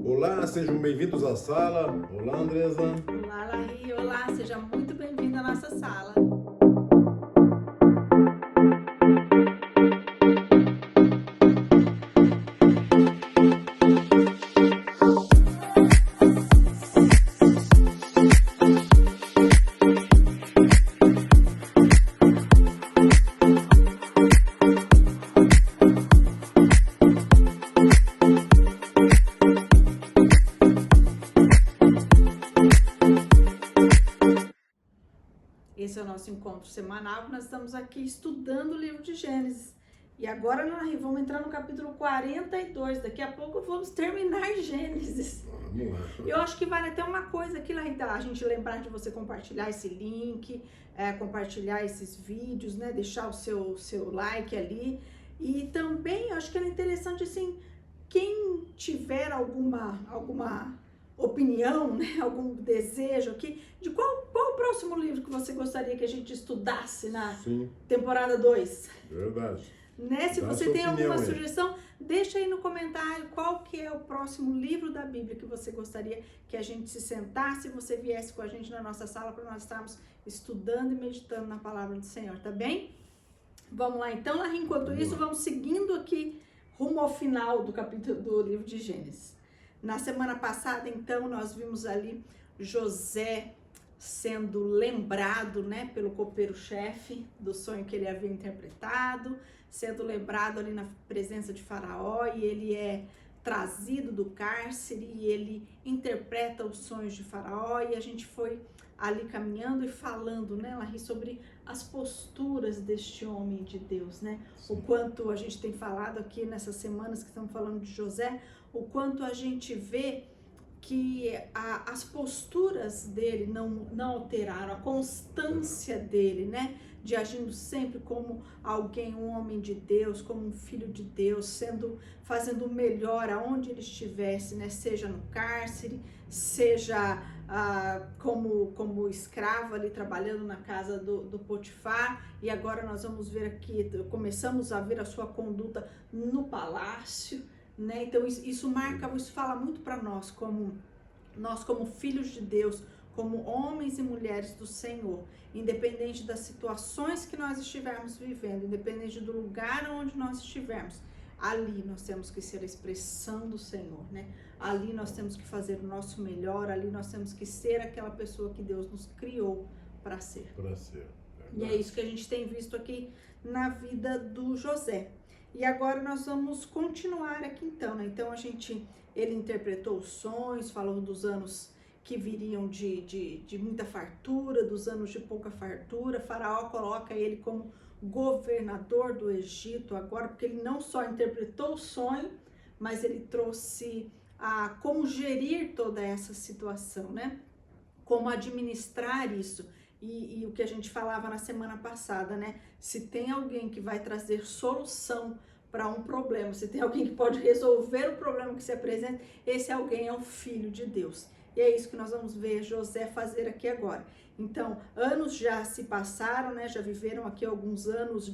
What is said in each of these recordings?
Olá, sejam bem-vindos à sala. Olá, Andresa. Olá, Laí. Olá, seja muito bem-vindo à nossa sala. Esse é o nosso encontro semanal. Nós estamos aqui estudando o livro de Gênesis. E agora nós vamos entrar no capítulo 42. Daqui a pouco vamos terminar Gênesis. Vamos lá. Eu acho que vale até uma coisa aqui, Laída, a gente lembrar de você compartilhar esse link, compartilhar esses vídeos, né? Deixar o seu like ali. E também eu acho que é interessante, assim, quem tiver alguma opinião, né, algum desejo aqui, de qual o próximo livro que você gostaria que a gente estudasse na temporada 2? Verdade. Né? Se Dá você sua tem opinião alguma aí. sugestão, deixa aí no comentário qual que é o próximo livro da Bíblia que você gostaria que a gente se sentasse e você viesse com a gente na nossa sala para nós estarmos estudando e meditando na palavra do Senhor, tá bem? Vamos lá então, Larry, enquanto isso, vamos seguindo aqui rumo ao final do capítulo do livro de Gênesis. Na semana passada, então, nós vimos ali José sendo lembrado, né, pelo copeiro-chefe do sonho que ele havia interpretado, sendo lembrado ali na presença de Faraó, e ele é trazido do cárcere e ele interpreta os sonhos de Faraó, e a gente foi ali caminhando e falando, né, Larry, sobre as posturas deste homem de Deus, né? Sim. O quanto a gente tem falado aqui nessas semanas que estamos falando de José, o quanto a gente vê que as posturas dele não alteraram, a constância dele, né? De agindo sempre como alguém, um homem de Deus, como um filho de Deus, fazendo o melhor aonde ele estivesse, né? Seja no cárcere, seja como escravo ali trabalhando na casa do Potifar, e agora nós vamos ver aqui, começamos a ver a sua conduta no palácio, né? Então isso fala muito para nós como filhos de Deus, como homens e mulheres do Senhor, independente das situações que nós estivermos vivendo, independente do lugar onde nós estivermos, ali nós temos que ser a expressão do Senhor, né? Ali nós temos que fazer o nosso melhor, ali nós temos que ser aquela pessoa que Deus nos criou para ser. E é isso que a gente tem visto aqui na vida do José. E agora nós vamos continuar aqui então, né? Então ele interpretou os sonhos, falou dos anos que viriam de muita fartura, dos anos de pouca fartura. Faraó coloca ele como governador do Egito agora, porque ele não só interpretou o sonho, mas ele trouxe como gerir toda essa situação, né? Como administrar isso. E o que a gente falava na semana passada, né? Se tem alguém que vai trazer solução para um problema, se tem alguém que pode resolver o problema que se apresenta, esse alguém é o Filho de Deus. E é isso que nós vamos ver José fazer aqui agora. Então, anos já se passaram, né? Já viveram aqui alguns anos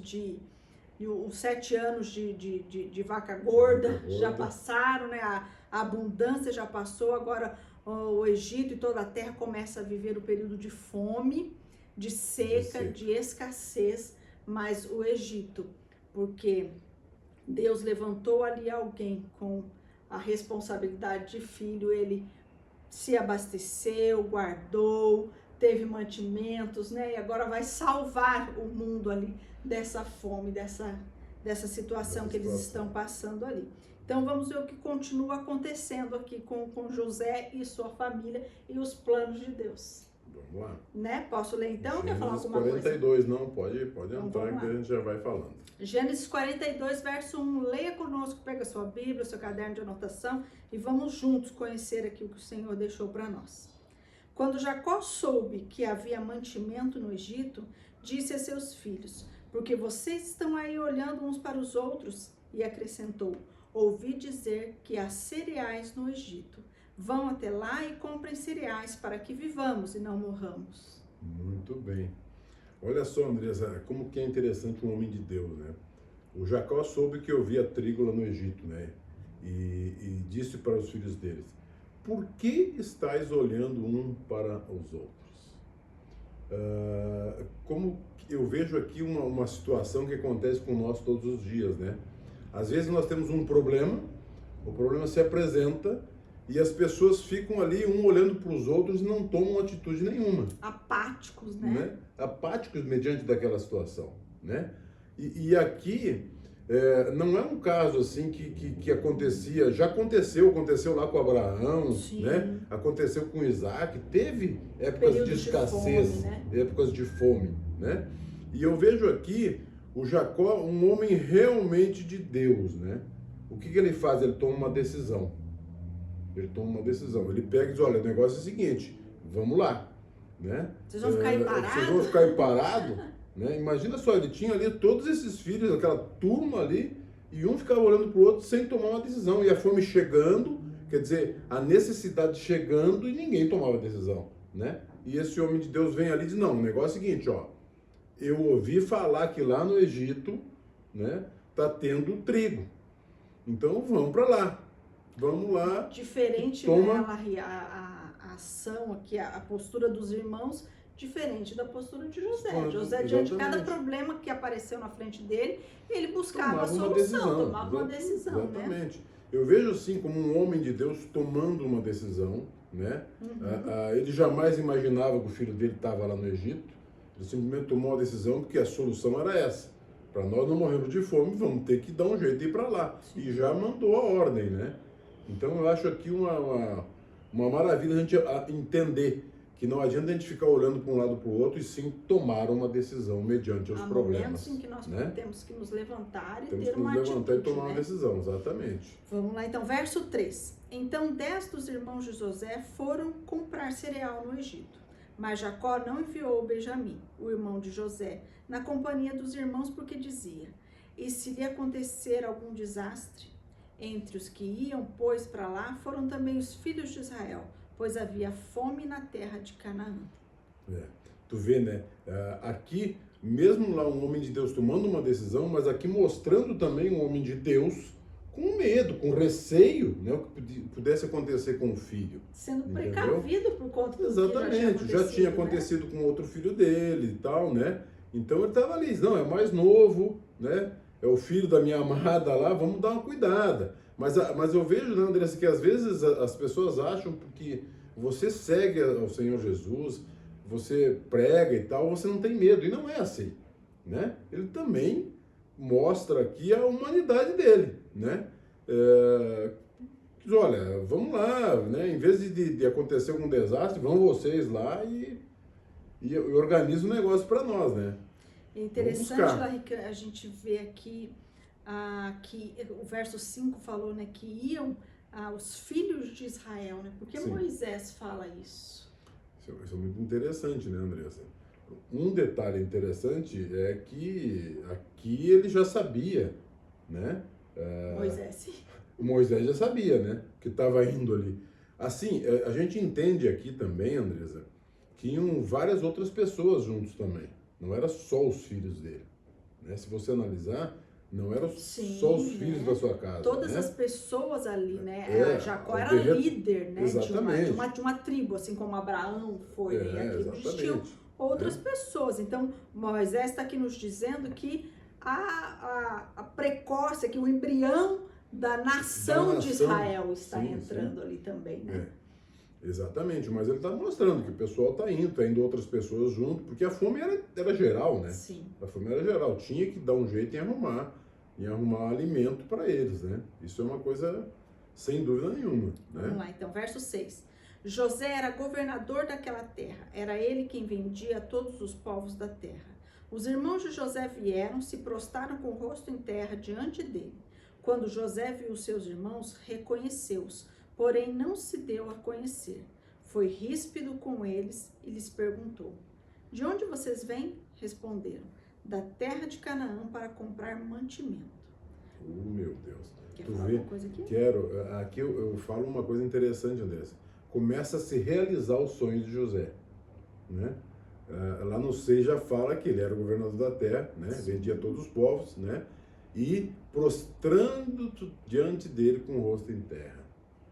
os 7 anos de vaca gorda já passaram, né? A abundância já passou, agora o Egito e toda a terra começa a viver o período de fome, de seca, de escassez, mas o Egito, porque Deus levantou ali alguém com a responsabilidade de filho, ele se abasteceu, guardou, teve mantimentos, né? E agora vai salvar o mundo ali dessa fome, dessa situação que eles estão passando ali. Então vamos ver o que continua acontecendo aqui com José e sua família e os planos de Deus. Vamos lá. Né? Posso ler então? Quer falar alguma 42, coisa? não, pode entrar que a gente já vai falando. Gênesis 42, verso 1, leia conosco, pega sua Bíblia, seu caderno de anotação e vamos juntos conhecer aqui o que o Senhor deixou para nós. Quando Jacó soube que havia mantimento no Egito, disse a seus filhos, porque vocês estão aí olhando uns para os outros, e acrescentou, ouvi dizer que há cereais no Egito. Vão até lá e comprem cereais para que vivamos e não morramos. Muito bem. Olha só, Andresa, como que é interessante um homem de Deus, né? O Jacó soube que havia trigo lá no Egito, né? e disse para os filhos deles: por que estáis olhando um para os outros? Como eu vejo aqui uma situação que acontece com nós todos os dias, né? Às vezes nós temos um problema, o problema se apresenta e as pessoas ficam ali, um olhando para os outros e não tomam atitude nenhuma. Apáticos, né? Apáticos mediante daquela situação, né? E aqui não é um caso assim que acontecia, já aconteceu lá com Abraão, Sim. né? Aconteceu com Isaac, teve épocas Período de escassez, fome, né? épocas de fome, né? E eu vejo aqui o Jacó, um homem realmente de Deus, né? O que ele faz? Ele toma uma decisão. Ele pega e diz: olha, o negócio é o seguinte, vamos lá, né? Vocês vão ficar aí parados? Vocês vão ficar aí parados, né? Imagina só, ele tinha ali todos esses filhos, aquela turma ali, e um ficava olhando para o outro sem tomar uma decisão. E a fome chegando, quer dizer, a necessidade chegando e ninguém tomava decisão, né? E esse homem de Deus vem ali e diz: não, o negócio é o seguinte, ó, eu ouvi falar que lá no Egito, né, tá tendo trigo. Então vamos para lá. Vamos lá. Diferente, toma... né, a ação aqui, a postura dos irmãos, diferente da postura de José. José, diante de cada problema que apareceu na frente dele, ele buscava a solução, tomava uma decisão. Exatamente. Né? Eu vejo assim como um homem de Deus tomando uma decisão, né? Ele jamais imaginava que o filho dele estava lá no Egito. Ele simplesmente tomou uma decisão porque a solução era essa. Para nós não morrermos de fome, vamos ter que dar um jeito de ir para lá. Sim. E já mandou a ordem, né? Então eu acho aqui uma maravilha a gente entender que não adianta a gente ficar olhando para um lado para o outro e sim tomar uma decisão mediante os problemas. Há momentos em que nós temos que nos levantar e ter uma atitude. Temos que nos levantar e tomar uma decisão, exatamente. Vamos lá então, verso 3. Então 10 dos irmãos de José foram comprar cereal no Egito. Mas Jacó não enviou Benjamim, o irmão de José, na companhia dos irmãos, porque dizia: e se lhe acontecer algum desastre? Entre os que iam, pois, para lá, foram também os filhos de Israel, pois havia fome na terra de Canaã. Tu vê, né? Aqui, mesmo lá um homem de Deus tomando uma decisão, mas aqui mostrando também um homem de Deus com medo, com receio, né, o que pudesse acontecer com o filho. Sendo precavido por conta do Exatamente, já tinha acontecido, né, com outro filho dele e tal, né? Então ele estava ali, não, é mais novo, né? É o filho da minha amada lá, vamos dar uma cuidada. Mas eu vejo, né, Andressa, que às vezes as pessoas acham que você segue ao Senhor Jesus, você prega e tal, você não tem medo. E não é assim, né? Ele também mostra aqui a humanidade dele, né? Olha, vamos lá, né? Em vez de acontecer algum desastre, vão vocês lá e organiza um negócio para nós, né? É interessante, Larry, a gente vê aqui que o verso 5 falou, né, que iam os filhos de Israel, né? Por que Moisés fala isso? Isso é muito interessante, né, Andressa? Um detalhe interessante é que aqui ele já sabia, né? Moisés já sabia, né? Que estava indo ali. Assim, a gente entende aqui também, Andressa, que iam várias outras pessoas juntos também. Não era só os filhos dele, né? Se você analisar, não eram só os filhos da sua casa. Todas, né, as pessoas ali, né? Jacó era líder, né? Exatamente. De uma tribo, assim como Abraão foi. E aqui existiam outras pessoas. Então, Moisés está aqui nos dizendo que a precórcia, que o embrião da nação de Israel está entrando ali também, né? Exatamente, mas ele está mostrando que o pessoal está indo outras pessoas junto, porque a fome era geral, né? Sim. A fome era geral, tinha que dar um jeito em arrumar alimento para eles, né? Isso é uma coisa sem dúvida nenhuma, né? Vamos lá, então, verso 6. José era governador daquela terra, era ele quem vendia a todos os povos da terra. Os irmãos de José vieram, se prostraram com o rosto em terra diante dele. Quando José viu os seus irmãos, reconheceu-os, porém não se deu a conhecer. Foi ríspido com eles e lhes perguntou: de onde vocês vêm? Responderam: da terra de Canaã, para comprar mantimento. Meu Deus. Quer falar alguma coisa aqui? Quero. Aqui eu falo uma coisa interessante, Andressa. Começa a se realizar os sonhos de José, né? Lá no 6 já fala que ele era o governador da terra, né? Vendia todos os povos, né? E prostrando diante dele com o rosto em terra,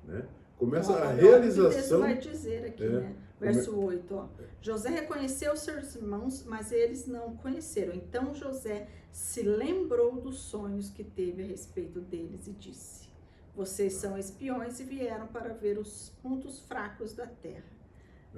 né? Começa a Olha o que o texto realização. vai dizer aqui, né? Verso 8, ó. José reconheceu seus irmãos, mas eles não o conheceram. Então José se lembrou dos sonhos que teve a respeito deles e disse: vocês são espiões e vieram para ver os pontos fracos da terra.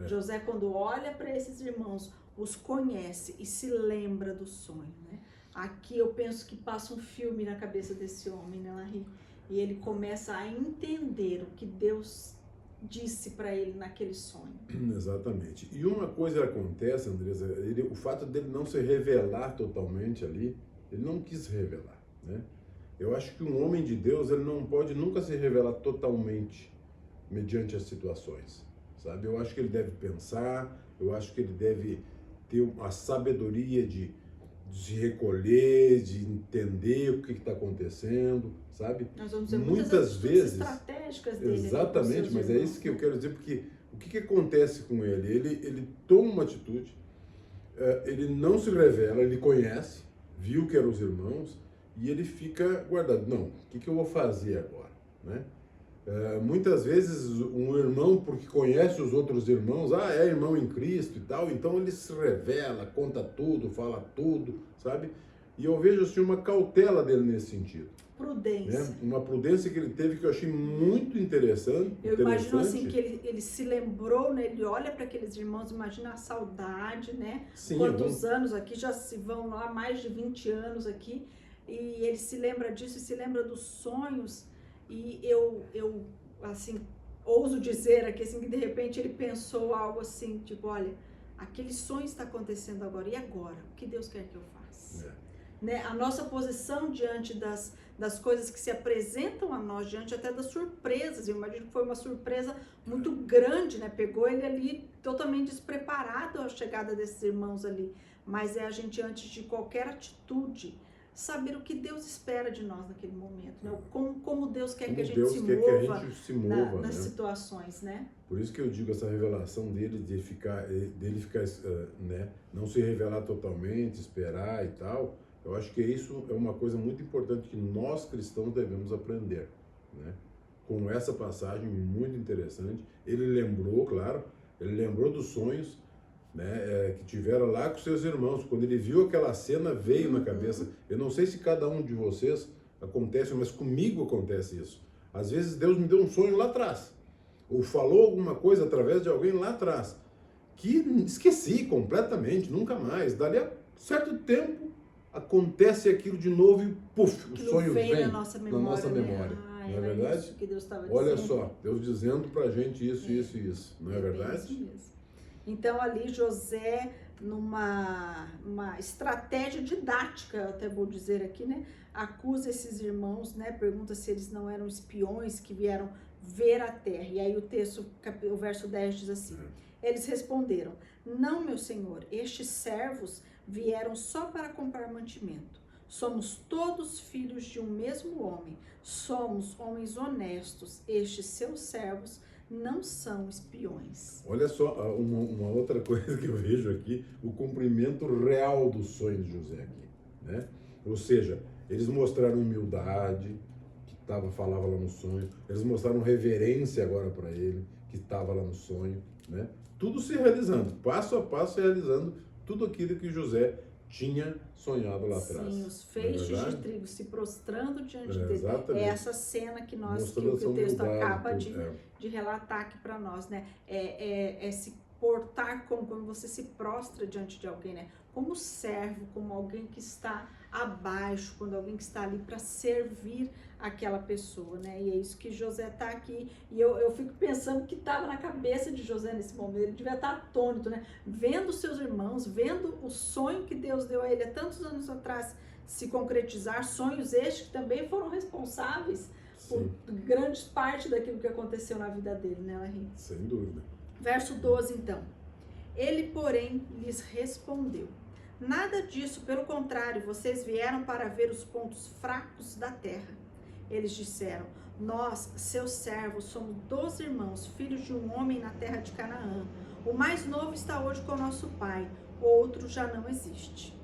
José, quando olha para esses irmãos, os conhece e se lembra do sonho, né? Aqui eu penso que passa um filme na cabeça desse homem, né, Larry? E ele começa a entender o que Deus disse para ele naquele sonho. Exatamente. E uma coisa acontece, Andresa, o fato dele não se revelar totalmente ali, ele não quis se revelar, né? Eu acho que um homem de Deus, ele não pode nunca se revelar totalmente mediante as situações, sabe? Eu acho que ele deve pensar, eu acho que ele deve ter a sabedoria de se recolher, de entender o que está acontecendo, sabe? Nós vamos ver muitas vezes estratégicas dele. Exatamente, mas é isso que eu quero dizer, porque o que acontece com ele? Ele toma uma atitude, ele não se revela, ele conhece, viu que eram os irmãos, e ele fica guardado. Não, o que eu vou fazer agora, né? Muitas vezes um irmão, porque conhece os outros irmãos, é irmão em Cristo e tal, então ele se revela, conta tudo, fala tudo, sabe? E eu vejo assim uma cautela dele nesse sentido. Prudência. Né? Uma prudência que ele teve que eu achei muito interessante. Eu imagino assim que ele se lembrou, né? Ele olha para aqueles irmãos, imagina a saudade, né? Sim, quantos anos aqui, já se vão lá, mais de 20 anos aqui, e ele se lembra disso e se lembra dos sonhos. E eu assim, ouso dizer aqui, assim, que de repente ele pensou algo assim, tipo, olha, aquele sonho está acontecendo agora, e agora? O que Deus quer que eu faça? Né? A nossa posição diante das coisas que se apresentam a nós, diante até das surpresas, eu imagino que foi uma surpresa muito grande, né? Pegou ele ali totalmente despreparado à chegada desses irmãos ali, mas é a gente, antes de qualquer atitude, saber o que Deus espera de nós naquele momento, né? Como Deus quer que a gente se mova nas situações, né? Por isso que eu digo, essa revelação dele, dele ficar, né, não se revelar totalmente, esperar e tal, eu acho que isso é uma coisa muito importante que nós cristãos devemos aprender, né? Com essa passagem muito interessante, ele lembrou, claro, ele lembrou dos sonhos, né, que tiveram lá com seus irmãos. Quando ele viu aquela cena, veio na cabeça. Eu não sei se cada um de vocês acontece, mas comigo acontece isso. Às vezes Deus me deu um sonho lá atrás, ou falou alguma coisa através de alguém lá atrás, que esqueci completamente, nunca mais. Dali a certo tempo, acontece aquilo de novo e puf, o sonho vem na nossa memória. Não é verdade? Isso que Deus estava Olha dizendo. só, Deus dizendo pra gente isso, isso e isso. Não é verdade? Isso mesmo. Então ali José, numa estratégia didática, eu até vou dizer aqui, né? Acusa esses irmãos, né? Pergunta se eles não eram espiões que vieram ver a terra. E aí o texto, o verso 10 diz assim: eles responderam: não, meu senhor, estes servos vieram só para comprar mantimento. Somos todos filhos de um mesmo homem. Somos homens honestos. Estes seus servos não são espiões. Olha só, uma outra coisa que eu vejo aqui, o cumprimento real do sonho de José aqui, né? Ou seja, eles mostraram humildade, que falava lá no sonho, eles mostraram reverência agora para ele, que estava lá no sonho, né? Tudo se realizando, passo a passo realizando tudo aquilo que José tinha sonhado lá atrás. Sim, os feixes de trigo se prostrando diante dele. Exatamente. É essa cena que o texto acaba de relatar aqui para nós, né? É se portar como quando você se prostra diante de alguém, né? Como servo, como alguém que está abaixo, quando alguém que está ali para servir aquela pessoa, né? E é isso que José está aqui. E eu fico pensando que estava na cabeça de José nesse momento. Ele devia estar atônito, né? Vendo seus irmãos, vendo o sonho que Deus deu a ele há tantos anos atrás se concretizar, sonhos estes que também foram responsáveis por grande parte daquilo que aconteceu na vida dele, né, Larry? Sem dúvida. Verso 12, então. Ele, porém, lhes respondeu: nada disso, pelo contrário, vocês vieram para ver os pontos fracos da terra. Eles disseram: nós, seus servos, somos 12 irmãos, filhos de um homem na terra de Canaã. O mais novo está hoje com o nosso pai, outro já não existe.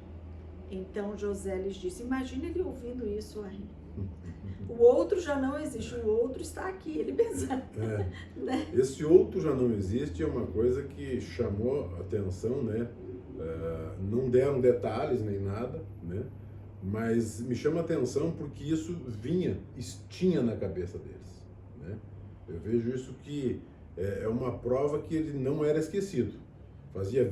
Então José lhes disse, imagine ele ouvindo isso, aí. O outro já não existe, o outro está aqui, ele mesmo. Né? Esse outro já não existe é uma coisa que chamou a atenção, né? Não deram detalhes nem nada, né? Mas me chama a atenção porque isso tinha na cabeça deles, né? Eu vejo isso que é uma prova que ele não era esquecido. Fazia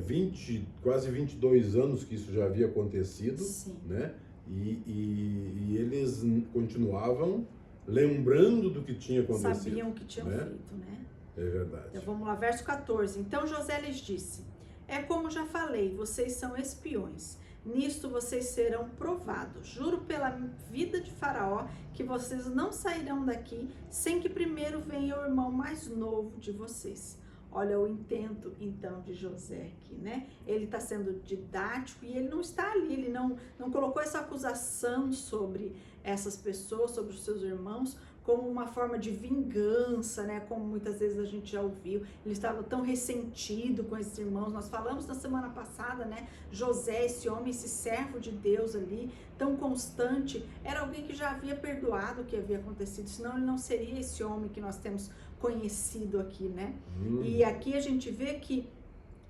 quase 22 anos que isso já havia acontecido, Sim. né? E eles continuavam lembrando do que tinha acontecido. Sabiam o que tinham, né? feito, né? É verdade. Então vamos lá, verso 14. Então José lhes disse: é como já falei, vocês são espiões. Nisto vocês serão provados. Juro pela vida de Faraó que vocês não sairão daqui sem que primeiro venha o irmão mais novo de vocês. Olha o intento, então, de José aqui, né? Ele está sendo didático e ele não está ali, ele não colocou essa acusação sobre essas pessoas, sobre os seus irmãos, como uma forma de vingança, né? Como muitas vezes a gente já ouviu. Ele estava tão ressentido com esses irmãos. Nós falamos na semana passada, né? José, esse homem, esse servo de Deus ali, tão constante, era alguém que já havia perdoado o que havia acontecido, senão ele não seria esse homem que nós temos conhecido aqui, né? E aqui a gente vê que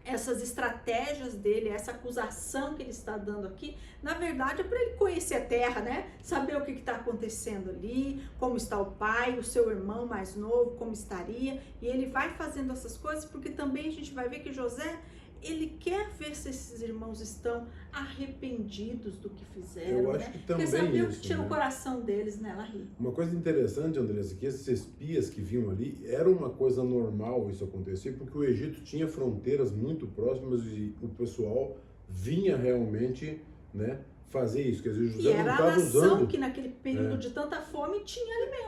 essas estratégias dele, essa acusação que ele está dando aqui, na verdade é para ele conhecer a terra, né? Saber o que está acontecendo ali, como está o pai, o seu irmão mais novo, como estaria. E ele vai fazendo essas coisas porque também a gente vai ver que José, ele quer ver se esses irmãos estão arrependidos do que fizeram, Eu acho né? que também quer saber o que isso, tira né? o coração deles, né, Larry? Uma coisa interessante, Andressa, que esses espias que vinham ali, era uma coisa normal isso acontecer, porque o Egito tinha fronteiras muito próximas e o pessoal vinha realmente, né, fazer isso. Quer dizer, José E não era a estava nação usando. que naquele período de tanta fome tinha alimento.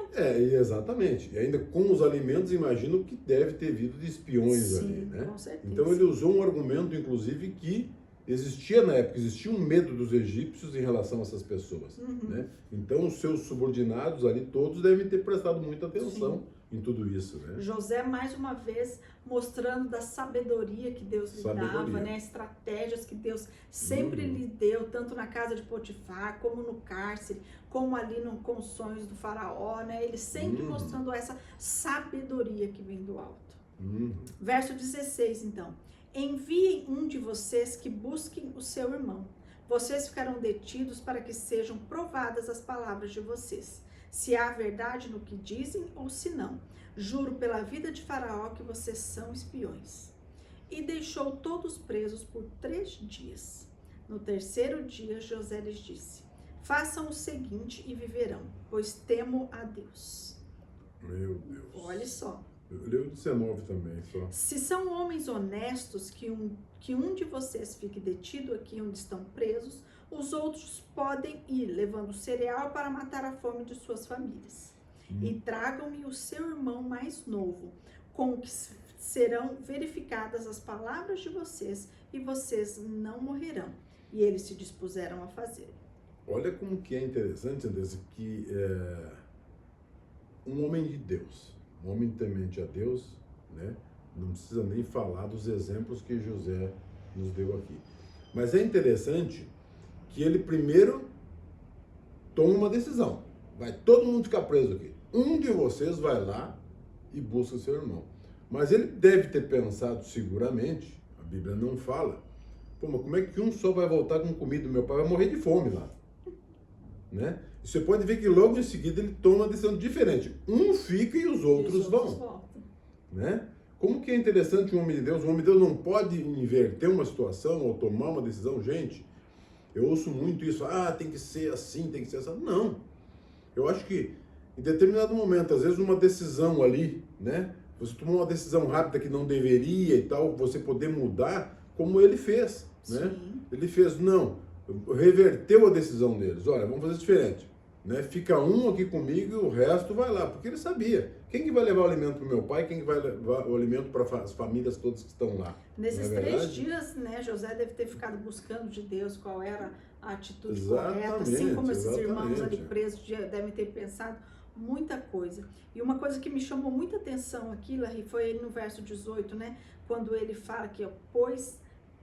Exatamente. E ainda com os alimentos, imagino que deve ter vindo de espiões. Sim, ali, né? com certeza. Então ele usou um argumento, inclusive, que existia na época, existia um medo dos egípcios em relação a essas pessoas. Né? Então os seus subordinados ali, todos devem ter prestado muita atenção em tudo isso. Né? José, mais uma vez, mostrando da sabedoria que Deus lhe dava, né? Estratégias que Deus sempre lhe deu, tanto na casa de Potifar, como no cárcere, como ali com os sonhos do faraó, né? Ele sempre mostrando essa sabedoria que vem do alto. Verso 16, então. Enviem um de vocês que busquem o seu irmão. Vocês ficarão detidos para que sejam provadas as palavras de vocês, se há verdade no que dizem ou se não. Juro pela vida de Faraó que vocês são espiões. E deixou todos presos por 3 dias. No terceiro dia, José lhes disse: façam o seguinte e viverão, pois temo a Deus. Meu Deus. Olha só. Eu leio 19 também, só. Se são homens honestos, que um de vocês fique detido aqui onde estão presos, os outros podem ir, levando cereal para matar a fome de suas famílias. E tragam-me o seu irmão mais novo, com que serão verificadas as palavras de vocês, e vocês não morrerão. E eles se dispuseram a fazer. Olha como que é interessante, Andressa, que um homem de Deus, um homem temente a Deus, né? Não precisa nem falar dos exemplos que José nos deu aqui. Mas é interessante que ele primeiro toma uma decisão. Vai todo mundo ficar preso aqui. Um de vocês vai lá e busca seu irmão. Mas ele deve ter pensado seguramente, a Bíblia não fala, pô, mas como é que um só vai voltar com comida? Meu pai vai morrer de fome lá. Né? Você pode ver que logo em seguida ele toma uma decisão diferente. Um fica e os outros vão. Né? Como que é interessante um homem de Deus? Um homem de Deus não pode inverter uma situação ou tomar uma decisão. Gente, eu ouço muito isso. Tem que ser assim, tem que ser assim. Não. Eu acho que em determinado momento, às vezes uma decisão ali, né? Você tomou uma decisão rápida que não deveria e tal, você poder mudar, como ele fez. Né? Ele fez, não, reverteu a decisão deles. Olha, vamos fazer diferente. Né? Fica um aqui comigo e o resto vai lá, porque ele sabia. Quem que vai levar o alimento para o meu pai? Quem que vai levar o alimento para as famílias todas que estão lá? Nesses 3 dias, né, José deve ter ficado buscando de Deus qual era a atitude correta, assim como esses irmãos ali presos devem ter pensado muita coisa. E uma coisa que me chamou muita atenção aqui, Larry, foi no verso 18, né, quando ele fala que, pois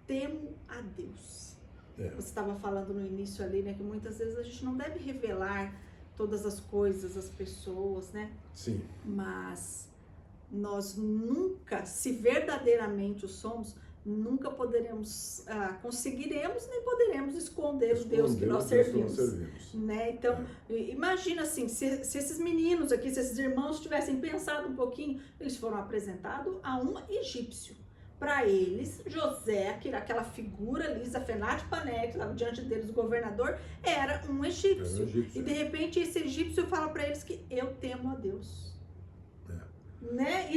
temo a Deus. Você estava falando no início ali, né, que muitas vezes a gente não deve revelar todas as coisas, as pessoas, né? Sim. Mas nós nunca, se verdadeiramente o somos, nunca poderemos, conseguiremos, nem poderemos esconder o Deus que nós servimos. Né? Então, imagina assim, se esses meninos aqui, se esses irmãos tivessem pensado um pouquinho, eles foram apresentados a um egípcio. Para eles, José, aquela figura ali, Zafenate-Panegue, que estava diante deles, o governador, era um egípcio. E de repente esse egípcio fala para eles que eu temo a Deus. Né?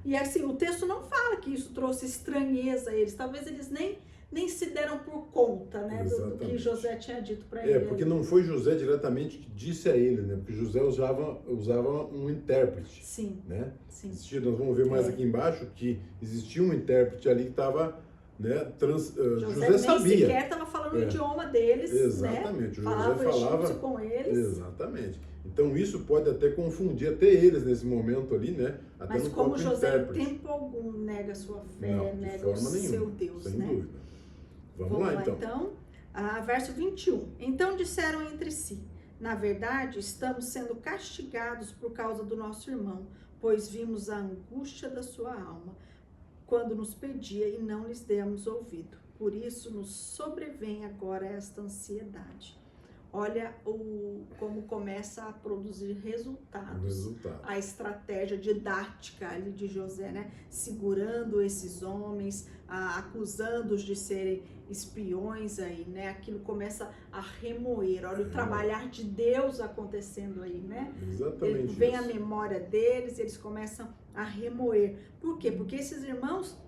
E assim, o texto não fala que isso trouxe estranheza a eles. Talvez eles nem se deram por conta, né, do que José tinha dito para ele. Porque não foi José diretamente que disse a ele, né? Porque José usava um intérprete. Sim. Né? Sim. Nós vamos ver mais aqui embaixo que existia um intérprete ali que estava, né, José sabia. Nem sequer estava falando o idioma deles. Exatamente. Né? José falava com eles. Exatamente. Então isso pode até confundir até eles nesse momento ali, né? Até mas como José em tempo algum nega a sua fé, não, nega o seu Deus, sem né? dúvida. Vamos lá então. Verso 21. Então disseram entre si, na verdade estamos sendo castigados por causa do nosso irmão, pois vimos a angústia da sua alma, quando nos pedia e não lhes demos ouvido. Por isso nos sobrevém agora esta ansiedade. Olha como começa a produzir resultados. A estratégia didática ali de José, né? Segurando esses homens, acusando-os de serem espiões aí, né? Aquilo começa a remoer. Olha o trabalhar de Deus acontecendo aí, né? Exatamente. Vem a memória deles, eles começam a remoer. Por quê? Porque esses irmãos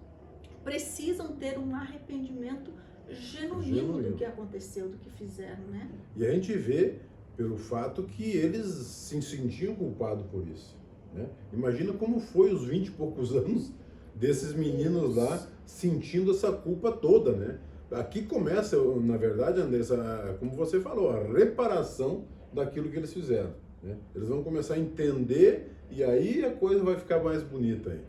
precisam ter um arrependimento genuíno do que aconteceu, do que fizeram, né? E a gente vê pelo fato que eles se sentiam culpados por isso, né? Imagina como foi os 20 e poucos anos desses meninos lá sentindo essa culpa toda, né? Aqui começa, na verdade, Andressa, como você falou, a reparação daquilo que eles fizeram, né? Eles vão começar a entender e aí a coisa vai ficar mais bonita aí.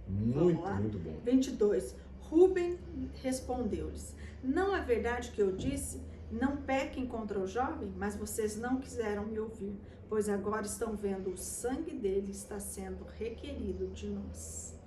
Muito bom. 22. Rúben respondeu-lhes: não é verdade que eu disse, não pequem contra o jovem, mas vocês não quiseram me ouvir, pois agora estão vendo o sangue dele está sendo requerido de nós.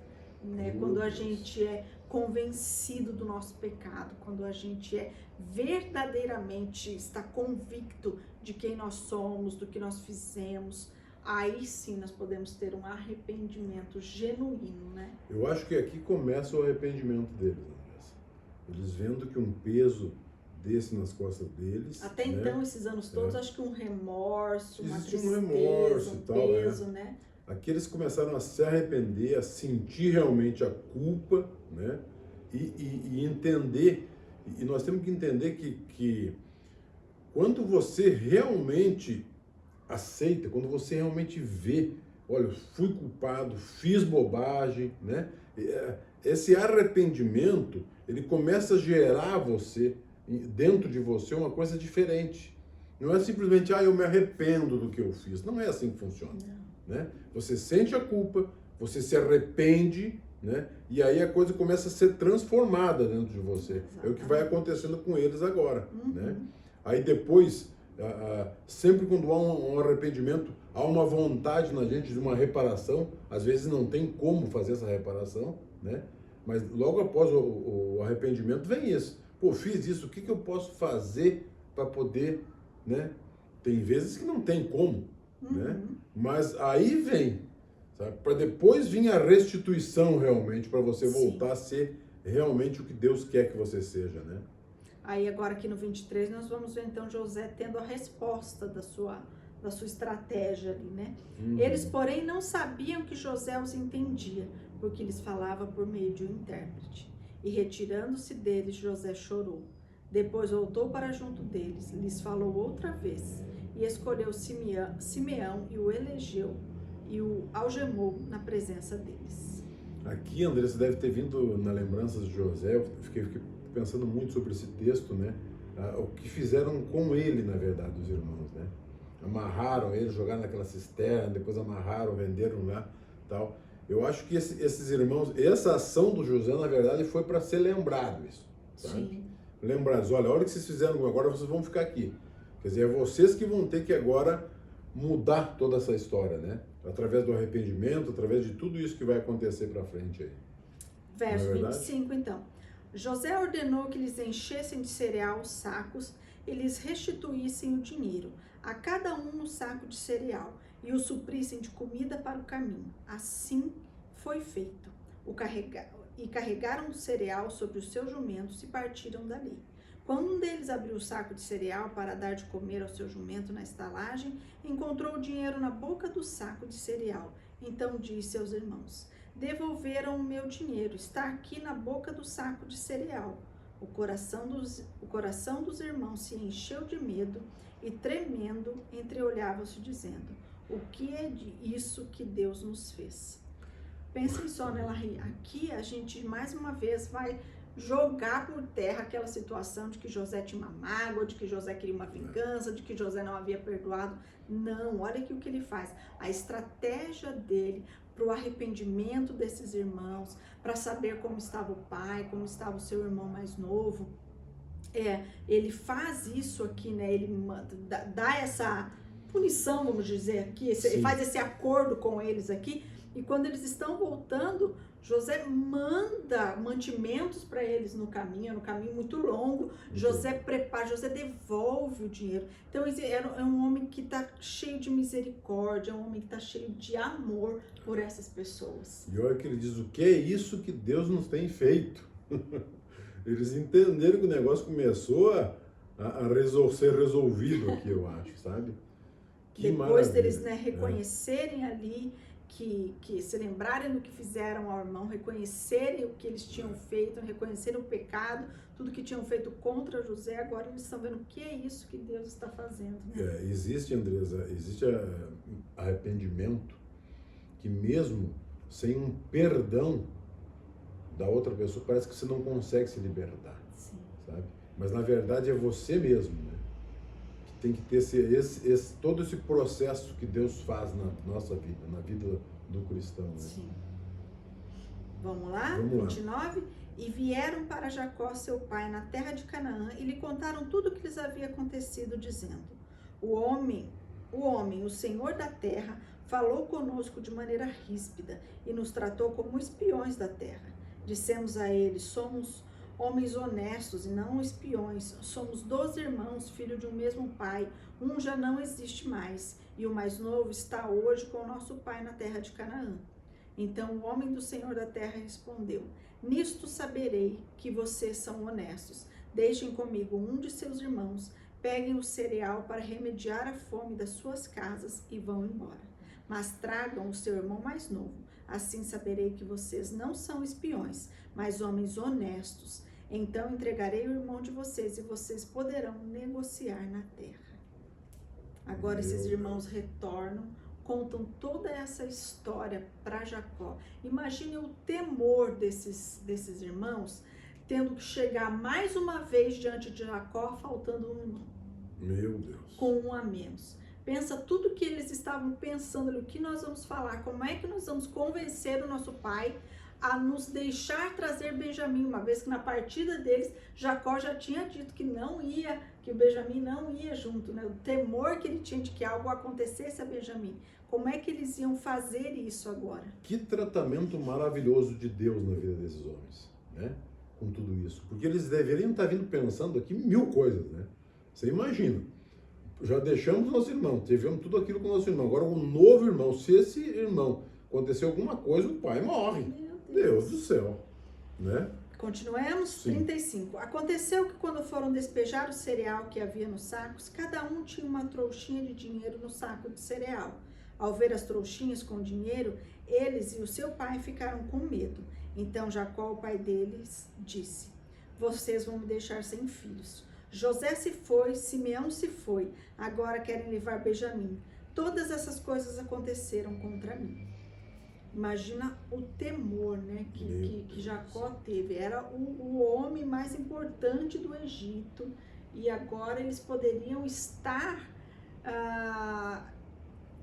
Né? Quando a gente é convencido do nosso pecado, quando a gente verdadeiramente está convicto de quem nós somos, do que nós fizemos, aí sim nós podemos ter um arrependimento genuíno, né? Eu acho que aqui começa o arrependimento deles. Eles vendo que um peso desse nas costas deles. Até né? então, esses anos todos, acho que um remorso, uma Existe tristeza, um tal, peso, né? Aqui eles começaram a se arrepender, a sentir realmente a culpa, né? E entender, e nós temos que entender que quando você realmente aceita, quando você realmente vê, olha, fui culpado, fiz bobagem, né? Esse arrependimento, ele começa a gerar dentro de você uma coisa diferente. Não é simplesmente, eu me arrependo do que eu fiz. Não é assim que funciona. Né? Você sente a culpa, você se arrepende, né? E aí a coisa começa a ser transformada dentro de você. Exatamente. É o que vai acontecendo com eles agora. Né? Aí depois, sempre quando há um arrependimento, há uma vontade na gente de uma reparação. Às vezes não tem como fazer essa reparação, né? Mas logo após o arrependimento vem isso. Pô, fiz isso, o que eu posso fazer para poder, né? Tem vezes que não tem como, né? Mas aí vem, sabe? Para depois vir a restituição realmente, para você voltar a ser realmente o que Deus quer que você seja, né? Aí agora aqui no 23 nós vamos ver então José tendo a resposta da sua estratégia ali, né? Eles, porém, não sabiam que José os entendia, porque lhes falava por meio de um intérprete. E retirando-se deles, José chorou. Depois voltou para junto deles, lhes falou outra vez, e escolheu Simeão e o elegeu, e o algemou na presença deles. Aqui, André, você deve ter vindo na lembrança de José, eu fiquei pensando muito sobre esse texto, né? O que fizeram com ele, na verdade, os irmãos, né? Amarraram ele, jogaram naquela cisterna, depois amarraram, venderam lá, tal. Eu acho que esses irmãos, essa ação do José, na verdade, foi para ser lembrado isso, sabe? Sim. Lembrados, olha, a hora que vocês fizeram agora, vocês vão ficar aqui. Quer dizer, é vocês que vão ter que agora mudar toda essa história, né? Através do arrependimento, através de tudo isso que vai acontecer para frente aí. Verso Não é verdade? 25, então. José ordenou que lhes enchessem de cereal os sacos e lhes restituíssem o dinheiro, a cada um um saco de cereal, e o suprissem de comida para o caminho. Assim foi feito. Carregaram o cereal sobre os seus jumentos e partiram dali. Quando um deles abriu o saco de cereal para dar de comer ao seu jumento na estalagem, encontrou o dinheiro na boca do saco de cereal. Então disse aos irmãos: devolveram o meu dinheiro, está aqui na boca do saco de cereal. O coração dos irmãos se encheu de medo e, tremendo, entreolhavam-se, dizendo: o que é isso que Deus nos fez? Pensem só, né, Larry? Aqui a gente mais uma vez vai jogar por terra aquela situação de que José tinha uma mágoa, de que José queria uma vingança, de que José não havia perdoado. Não, olha aqui o que ele faz. A estratégia dele para o arrependimento desses irmãos, para saber como estava o pai, como estava o seu irmão mais novo. Ele faz isso aqui, né? Ele dá essa punição, vamos dizer aqui, ele faz esse acordo com eles aqui, e quando eles estão voltando, José manda mantimentos para eles no caminho muito longo. José prepara, José devolve o dinheiro. Então é um homem que está cheio de misericórdia, é um homem que está cheio de amor por essas pessoas. E olha que ele diz: o que é isso que Deus nos tem feito? Eles entenderam que o negócio começou a ser resolvido aqui, eu acho, sabe? Que depois maravilha. Deles, né, reconhecerem ali, que se lembrarem do que fizeram ao irmão, reconhecerem o que eles tinham feito, reconhecerem o pecado, tudo que tinham feito contra José, agora eles estão vendo o que é isso que Deus está fazendo. Né? Existe, Andresa, arrependimento que mesmo sem um perdão da outra pessoa, parece que você não consegue se libertar. Sim. Sabe? Mas na verdade é você mesmo, né? Tem que ter todo esse processo que Deus faz na nossa vida, na vida do cristão. Né? Sim. Vamos lá? 29. E vieram para Jacó, seu pai, na terra de Canaã, e lhe contaram tudo o que lhes havia acontecido, dizendo: o homem, o Senhor da terra, falou conosco de maneira ríspida e nos tratou como espiões da terra. Dissemos a ele: somos homens honestos e não espiões. Somos 12 irmãos, filhos de um mesmo pai. Um já não existe mais, e o mais novo está hoje com o nosso pai na terra de Canaã. Então o homem do Senhor da terra respondeu: nisto saberei que vocês são honestos. Deixem comigo um de seus irmãos, peguem o cereal para remediar a fome das suas casas e vão embora. Mas tragam o seu irmão mais novo. Assim saberei que vocês não são espiões, mas homens honestos. Então entregarei o irmão de vocês e vocês poderão negociar na terra. Agora esses irmãos retornam, contam toda essa história para Jacó. Imagine o temor desses irmãos, tendo que chegar mais uma vez diante de Jacó, faltando um irmão. Meu Deus. Com um a menos. Pensa tudo que eles estavam pensando ali, o que nós vamos falar, como é que nós vamos convencer o nosso pai a nos deixar trazer Benjamim, uma vez que na partida deles, Jacó já tinha dito que que o Benjamim não ia junto, né? O temor que ele tinha de que algo acontecesse a Benjamim. Como é que eles iam fazer isso agora? Que tratamento maravilhoso de Deus na vida desses homens, né? Com tudo isso. Porque eles deveriam estar vindo pensando aqui 1000 coisas, né? Você imagina. Já deixamos nosso irmão, tivemos tudo aquilo com o nosso irmão. Agora, um novo irmão, se esse irmão acontecer alguma coisa, o pai morre. Deus do céu, né? Continuemos. Sim. 35. Aconteceu que quando foram despejar o cereal que havia nos sacos, cada um tinha uma trouxinha de dinheiro no saco de cereal. Ao ver as trouxinhas com dinheiro, eles e o seu pai ficaram com medo. Então Jacó, o pai deles, disse: vocês vão me deixar sem filhos. José se foi, Simeão se foi, agora querem levar Benjamim. Todas essas coisas aconteceram contra mim. Imagina o temor, né, que Jacó teve. Era o homem mais importante do Egito e agora eles poderiam estar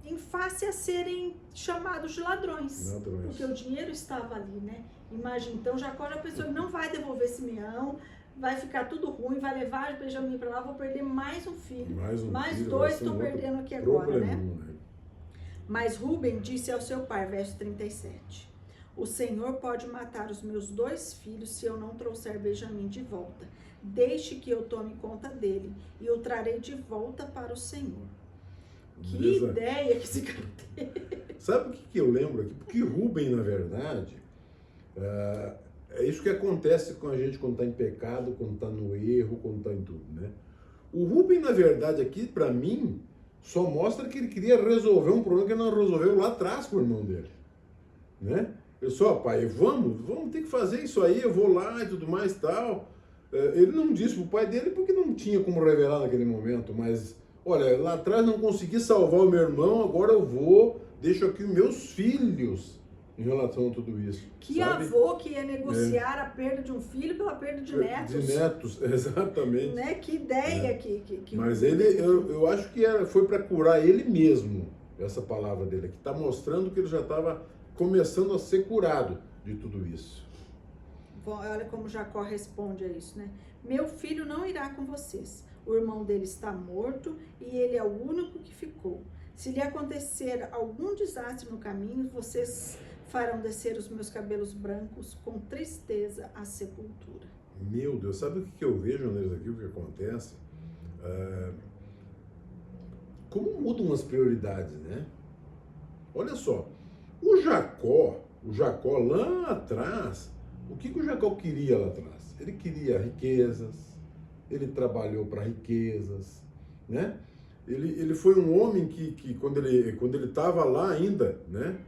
em face a serem chamados de ladrões. Porque o dinheiro estava ali, né? Imagina, então Jacó já pensou que não vai devolver Simeão, vai ficar tudo ruim, vai levar Benjamim para lá, vou perder mais um filho. Mais filho, dois vai ser estou perdendo aqui agora, né? Mas Rúben disse ao seu pai, verso 37, o Senhor pode matar os meus 2 filhos se eu não trouxer Benjamim de volta. Deixe que eu tome conta dele e o trarei de volta para o Senhor. Que ideia que esse cara teve. Sabe o que eu lembro aqui? Porque Rúben, na verdade, é isso que acontece com a gente quando está em pecado, quando está no erro, quando está em tudo, né? O Rúben, na verdade, aqui, para mim, só mostra que ele queria resolver um problema que ele não resolveu lá atrás com o irmão dele, né? Eu só, pai, vamos ter que fazer isso aí, eu vou lá e tudo mais e tal. Ele não disse pro pai dele porque não tinha como revelar naquele momento, mas, olha, lá atrás não consegui salvar o meu irmão, agora eu deixo aqui os meus filhos em relação a tudo isso. Que sabe? Avô que ia negociar a perda de um filho pela perda de netos. De netos, exatamente. Né? Que ideia que Mas eu acho que foi para curar ele mesmo, essa palavra dele aqui. Está mostrando que ele já estava começando a ser curado de tudo isso. Bom, olha como Jacó responde a isso, né? Meu filho não irá com vocês. O irmão dele está morto e ele é o único que ficou. Se lhe acontecer algum desastre no caminho, vocês farão descer os meus cabelos brancos com tristeza à sepultura. Meu Deus, sabe o que eu vejo neles aqui, o que acontece? Como mudam as prioridades, né? Olha só, o Jacó lá atrás, o que o Jacó queria lá atrás? Ele queria riquezas, ele trabalhou para riquezas, né? Ele foi um homem que quando ele estava lá ainda, né?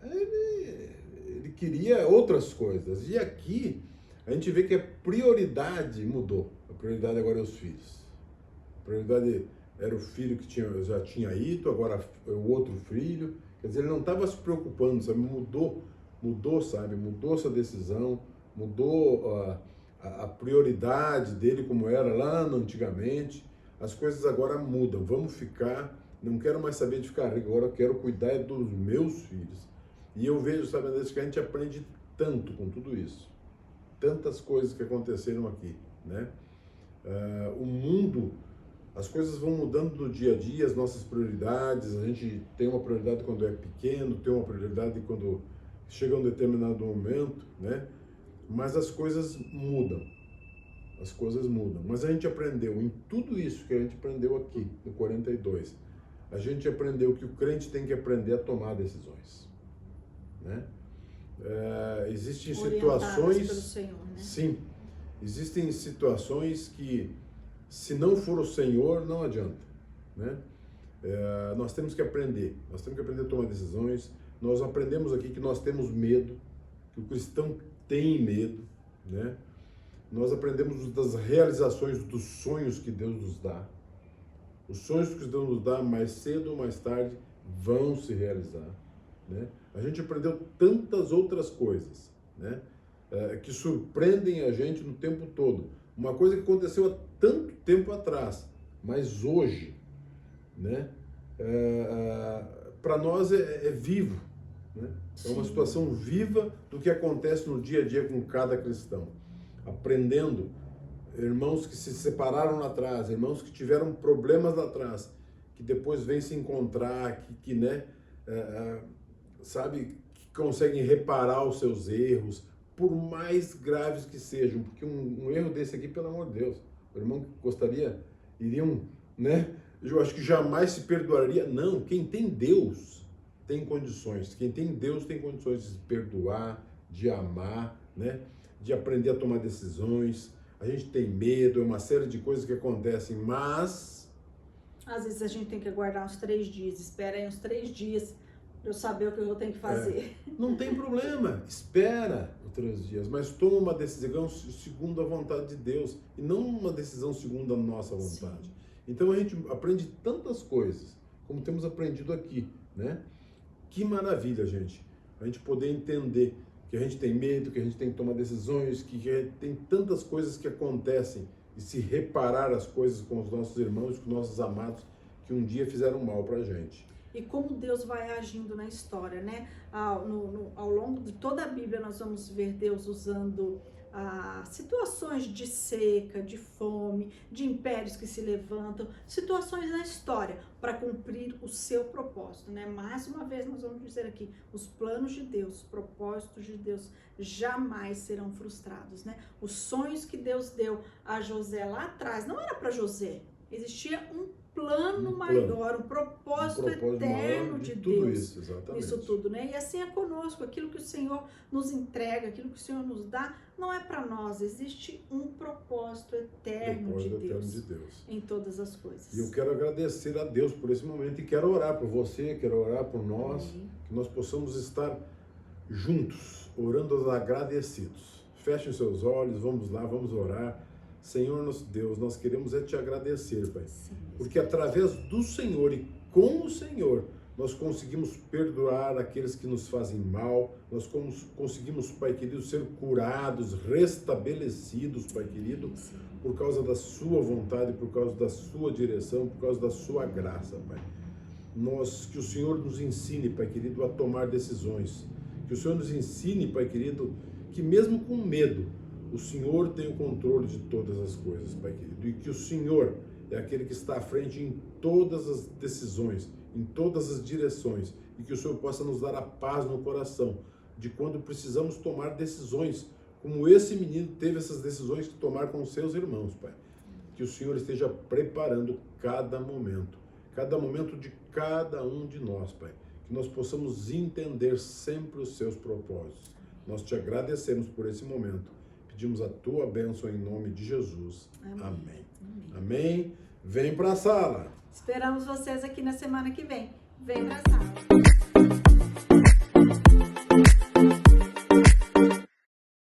Ele queria outras coisas. E aqui a gente vê que a prioridade mudou. A prioridade agora é os filhos. A prioridade era o filho que já tinha ido, agora é o outro filho. Quer dizer, ele não estava se preocupando, sabe? Mudou, sabe? Mudou essa decisão, mudou a prioridade dele como era lá antigamente. As coisas agora mudam. Vamos ficar, não quero mais saber de ficar rico, agora eu quero cuidar dos meus filhos. E eu vejo, sabe, que a gente aprende tanto com tudo isso. Tantas coisas que aconteceram aqui, né? O mundo, as coisas vão mudando do dia a dia, as nossas prioridades, a gente tem uma prioridade quando é pequeno, tem uma prioridade quando chega um determinado momento, né? Mas as coisas mudam. As coisas mudam. Mas a gente aprendeu em tudo isso que a gente aprendeu aqui, no 42. A gente aprendeu que o crente tem que aprender a tomar decisões, né? Existem situações pelo Senhor, né? Sim, existem situações que se não for o Senhor não adianta, né? Nós temos que aprender a tomar decisões. Nós aprendemos aqui que nós temos medo, que o cristão tem medo, né? Nós aprendemos das realizações dos sonhos que Deus nos dá. Os sonhos que Deus nos dá, mais cedo ou mais tarde, vão se realizar, né? A gente aprendeu tantas outras coisas, né? Que surpreendem a gente no tempo todo. Uma coisa que aconteceu há tanto tempo atrás, mas hoje, né? Para nós é vivo, né? É uma situação viva do que acontece no dia a dia com cada cristão. Aprendendo, irmãos que se separaram lá atrás, irmãos que tiveram problemas lá atrás, que depois vêm se encontrar, né, sabe, que conseguem reparar os seus erros, por mais graves que sejam, porque um erro desse aqui, pelo amor de Deus, o irmão que iriam, né, eu acho que jamais se perdoaria. Não, quem tem Deus tem condições, quem tem Deus tem condições de perdoar, de amar, né, de aprender a tomar decisões. A gente tem medo, é uma série de coisas que acontecem, mas às vezes a gente tem que aguardar uns 3 dias, espera aí uns 3 dias para eu saber o que eu tenho que fazer. Não tem problema, espera os 3 dias, mas toma uma decisão segundo a vontade de Deus e não uma decisão segundo a nossa vontade. Sim. Então a gente aprende tantas coisas, como temos aprendido aqui, né? Que maravilha, gente, a gente poder entender que a gente tem medo, que a gente tem que tomar decisões, que tem tantas coisas que acontecem, e se reparar as coisas com os nossos irmãos, com os nossos amados, que um dia fizeram mal pra gente. E como Deus vai agindo na história, né? Ao longo de toda a Bíblia nós vamos ver Deus usando situações de seca, de fome, de impérios que se levantam, situações na história para cumprir o seu propósito, né? Mais uma vez nós vamos dizer aqui, os planos de Deus, os propósitos de Deus jamais serão frustrados, né? Os sonhos que Deus deu a José lá atrás, não era para José, existia um plano maior, um propósito eterno de tudo Deus. isso, exatamente. Isso tudo, né? E assim é conosco, aquilo que o Senhor nos entrega, aquilo que o Senhor nos dá, não é para nós, existe um propósito eterno de Deus em todas as coisas. E eu quero agradecer a Deus por esse momento e quero orar por você, quero orar por nós, que nós possamos estar juntos, orando agradecidos. Fechem seus olhos, vamos lá, vamos orar. Senhor nosso Deus, nós queremos te agradecer, Pai, porque através do Senhor e com o Senhor, nós conseguimos perdoar aqueles que nos fazem mal, nós conseguimos, Pai querido, ser curados, restabelecidos, Pai querido, por causa da sua vontade, por causa da sua direção, por causa da sua graça, Pai. Que o Senhor nos ensine, Pai querido, a tomar decisões, que o Senhor nos ensine, Pai querido, que mesmo com medo, o Senhor tem o controle de todas as coisas, Pai querido, e que o Senhor é aquele que está à frente em todas as decisões, em todas as direções, e que o Senhor possa nos dar a paz no coração, de quando precisamos tomar decisões, como esse menino teve essas decisões que tomar com os seus irmãos, Pai. Que o Senhor esteja preparando cada momento de cada um de nós, Pai, que nós possamos entender sempre os seus propósitos. Nós te agradecemos por esse momento. Pedimos a tua bênção em nome de Jesus. Amém. Amém. Vem para a sala. Esperamos vocês aqui na semana que vem. Vem para a sala.